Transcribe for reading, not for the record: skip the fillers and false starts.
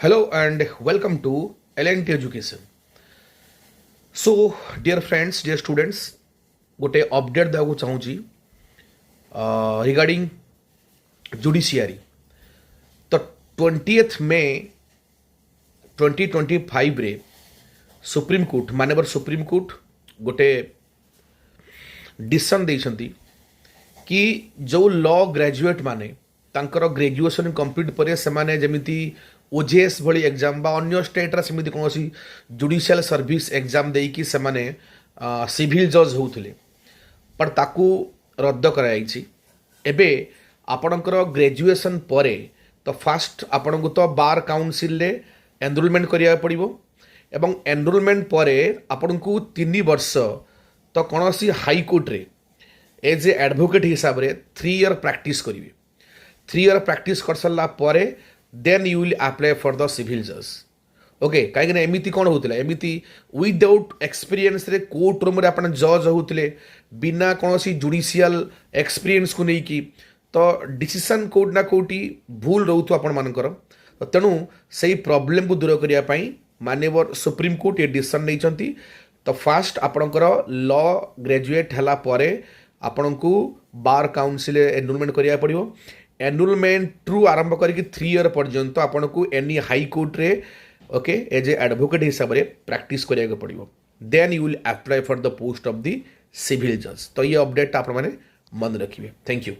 Hello and welcome to L&T Education. So, dear friends, dear students, गोटे update देवाक चाहूँगी regarding judiciary. तो 20th मे 2025 रे सुप्रीम कोर्ट मानवर supreme court गोटे decision देइछंती कि जो लॉ ग्रेजुएट माने तांकर ग्रेजुएशन कंप्लीट पर से जमीती ओजेएस भली एग्जाम बा अन्य स्टेट्रे सेमती कौन जुडिशियल सर्विस एग्जाम देकी से सिविल जज होते पर ताकू रद्द कराई. एबे आपणकर ग्रेजुएशन पर तो फास्ट आपण को तो बार काउंसिल रे एनरोलमेंट करिया पड़िबो एवं एनरोलमेंट पर आपण को 3 वर्ष तो कौन सी हाई कोर्ट रे एज ए एडवोकेट हिसाब रे 3 ईयर प्रैक्टिस करिवे. 3 ईयर प्रैक्टिस कर सरला परे then you will apply for the civil जज. ओके कहीं एमती कौन होता एमती विदाउट एक्सपीरियंस रे कोर्ट रूम रे आपण जज होते बिना कौन सी जुडिशियल एक्सपीरियंस को लेकिन तो डिसीजन कोर्ट ना कोटी भूल रोथु आपण मानकर. तेणु से प्रॉब्लम को दूर करने मानवर सुप्रीम कोर्ट ये डिसीजन नहीं. तो फास्ट आपणकर लॉ ग्रेजुएट है आपण को बार काउंसिल एनरोलमेंट करिया पड़िबो. एनरोलमेंट ट्रू आरंभ करके 3 ईयर पर्यंत आपण को एनी हाई कोर्ट रे ओके एज ए एडवोकेट हिसाब रे प्रैक्टिस करिया पड़िबो. Then you will apply for the post of the civil जज. तो ये अपडेट आप मन रखिए. Thank you.